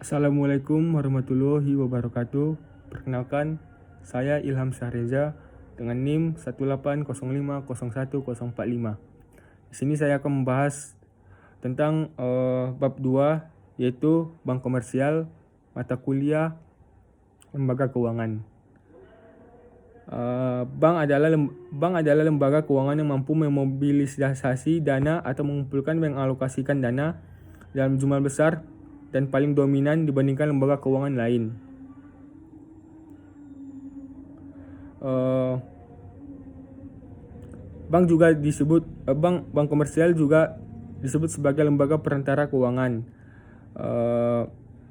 Assalamualaikum warahmatullahi wabarakatuh. Perkenalkan, saya Ilham Syahreza dengan NIM 180501045. Di sini saya akan membahas tentang bab 2, yaitu bank komersial, mata kuliah, lembaga keuangan. Bank adalah lembaga keuangan yang mampu memobilisasi dana atau mengumpulkan dan mengalokasikan dana dalam jumlah besar dan paling dominan dibandingkan lembaga keuangan lain. Bank komersial juga disebut sebagai lembaga perantara keuangan,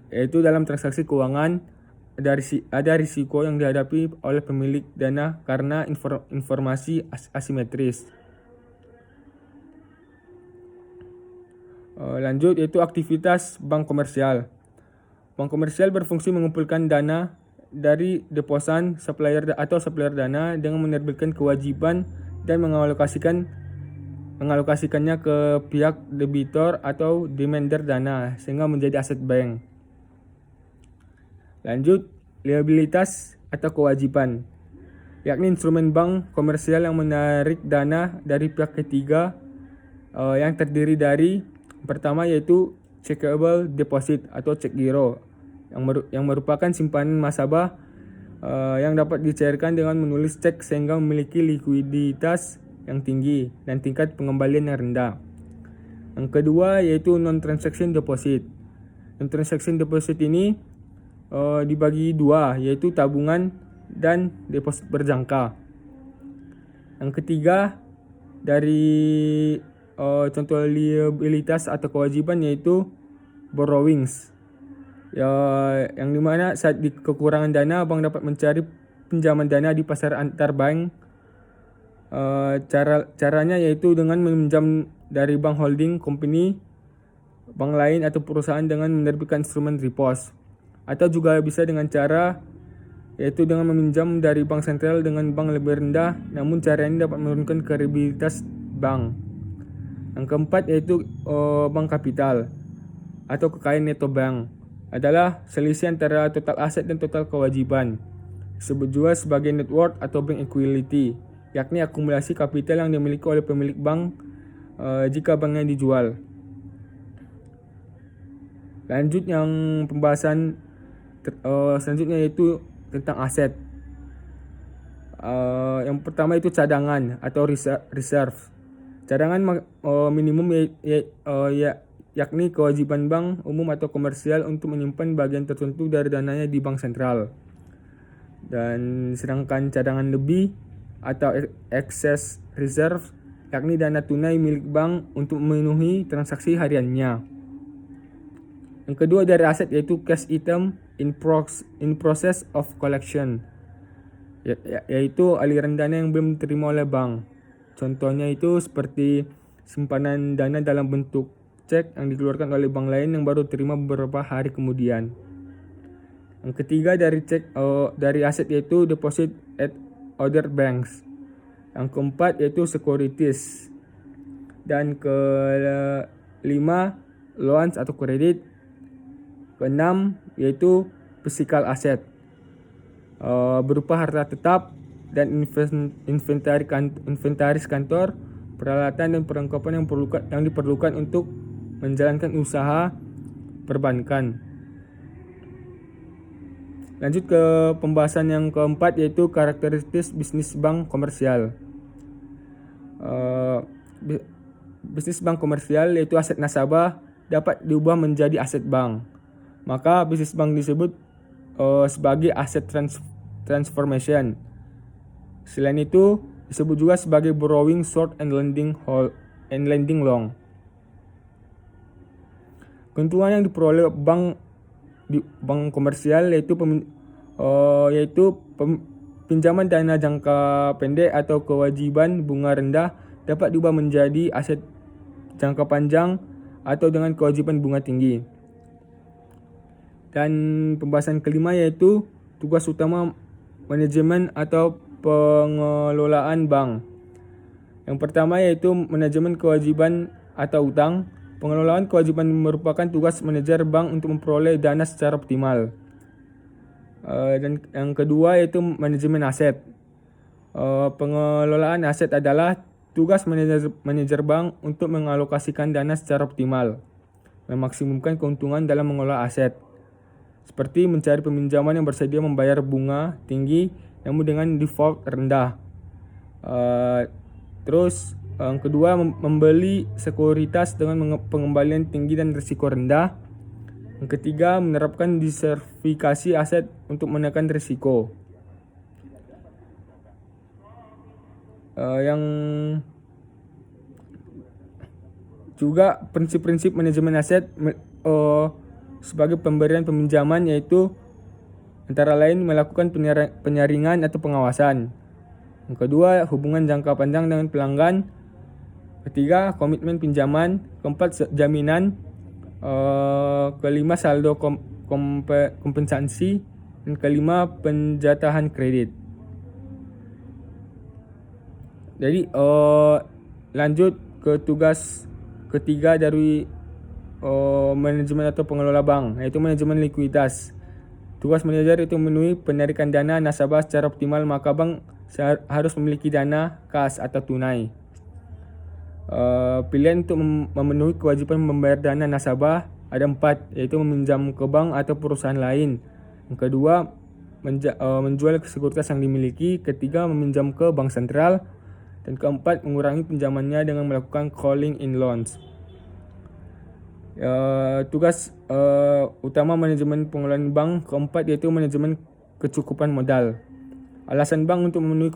yaitu dalam transaksi keuangan ada risiko yang dihadapi oleh pemilik dana karena informasi asimetris. Lanjut, yaitu aktivitas bank komersial. Bank komersial berfungsi mengumpulkan dana dari deposan supplier dana dengan menerbitkan kewajiban dan mengalokasikannya ke pihak debitor atau demander dana sehingga menjadi aset bank. Lanjut, liabilitas atau kewajiban, yakni instrumen bank komersial yang menarik dana dari pihak ketiga yang terdiri dari pertama yaitu checkable deposit atau cek giro yang merupakan simpanan nasabah yang dapat dicairkan dengan menulis cek sehingga memiliki likuiditas yang tinggi dan tingkat pengembalian yang rendah. Yang kedua yaitu non-transaction deposit. Non-transaction deposit ini dibagi dua, yaitu tabungan dan deposit berjangka. Yang ketiga dari contoh liabilitas atau kewajiban yaitu borrowings, yang dimana saat di kekurangan dana bank dapat mencari pinjaman dana di pasar antar bank. Caranya yaitu dengan meminjam dari bank holding company, bank lain atau perusahaan dengan menerbitkan instrumen repos, atau juga bisa dengan cara yaitu dengan meminjam dari bank sentral dengan bank lebih rendah, namun cara ini dapat menurunkan kredibilitas bank. Yang keempat yaitu bank kapital atau kekayaan neto bank adalah selisih antara total aset dan total kewajiban. Disebut juga sebagai net worth atau bank equity, yakni akumulasi kapital yang dimiliki oleh pemilik bank jika banknya dijual. Lanjut, yang pembahasan selanjutnya yaitu tentang aset. Yang pertama itu cadangan atau reserve. Cadangan minimum yakni kewajiban bank umum atau komersial untuk menyimpan bagian tertentu dari dananya di bank sentral. Dan sedangkan cadangan lebih atau excess reserve yakni dana tunai milik bank untuk memenuhi transaksi hariannya. Yang kedua dari aset yaitu cash item in process of collection, yaitu aliran dana yang belum diterima oleh bank. Contohnya itu seperti simpanan dana dalam bentuk cek yang dikeluarkan oleh bank lain yang baru terima beberapa hari kemudian. Yang ketiga dari aset yaitu deposit at other banks. Yang keempat yaitu securities. Dan kelima loans atau kredit. Keenam yaitu physical asset berupa harta tetap dan inventaris kantor, peralatan dan perlengkapan yang diperlukan untuk menjalankan usaha perbankan. Lanjut ke pembahasan yang keempat yaitu karakteristik bisnis bank komersial. Bisnis bank komersial yaitu aset nasabah dapat diubah menjadi aset bank. Maka bisnis bank disebut sebagai asset transformation. Selain itu disebut juga sebagai borrowing short and lending long. Keuntungan yang diperoleh bank komersial yaitu pinjaman dana jangka pendek atau kewajiban bunga rendah dapat diubah menjadi aset jangka panjang atau dengan kewajiban bunga tinggi. Dan pembahasan kelima yaitu tugas utama manajemen atau pengelolaan bank. Yang pertama yaitu manajemen kewajiban atau utang, Pengelolaan kewajiban merupakan tugas manajer bank untuk memperoleh dana secara optimal. Dan yang kedua yaitu manajemen aset. Pengelolaan aset adalah tugas manajer bank untuk mengalokasikan dana secara optimal, memaksimumkan keuntungan dalam mengelola aset, seperti mencari peminjaman yang bersedia membayar bunga tinggi namun dengan default rendah. Terus yang kedua, membeli sekuritas dengan pengembalian tinggi dan risiko rendah. Yang ketiga, menerapkan diversifikasi aset untuk menekan risiko. Yang juga prinsip-prinsip manajemen aset sebagai pemberian peminjaman yaitu antara lain melakukan penyaringan atau pengawasan. Yang kedua, hubungan jangka panjang dengan pelanggan. Ketiga, komitmen pinjaman. Keempat, jaminan. Kelima, saldo kompensasi. Dan kelima, penjatahan kredit. Jadi lanjut ke tugas ketiga dari manajemen atau pengelola bank, yaitu manajemen likuiditas. Tugas manajer itu memenuhi penarikan dana nasabah secara optimal, maka bank harus memiliki dana kas atau tunai. Pilihan untuk memenuhi kewajiban membayar dana nasabah ada 4, yaitu meminjam ke bank atau perusahaan lain. Yang kedua, menjual sekuritas yang dimiliki. Ketiga, meminjam ke bank sentral. Dan keempat, mengurangi pinjamannya dengan melakukan calling in loans. Tugas utama manajemen pengelolaan bank keempat yaitu manajemen kecukupan modal. Alasan bank untuk memenuhi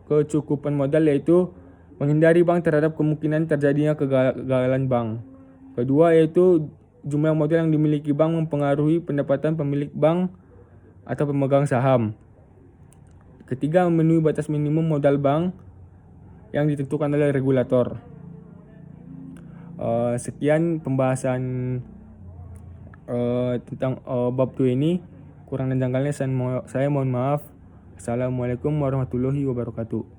kecukupan modal yaitu menghindari bank terhadap kemungkinan terjadinya kegagalan bank. Kedua yaitu jumlah modal yang dimiliki bank mempengaruhi pendapatan pemilik bank atau pemegang saham. Ketiga, memenuhi batas minimum modal bank yang ditentukan oleh regulator. Sekian pembahasan tentang bab 2 ini. Kurang dan janggalnya saya mohon maaf. Assalamualaikum warahmatullahi wabarakatuh.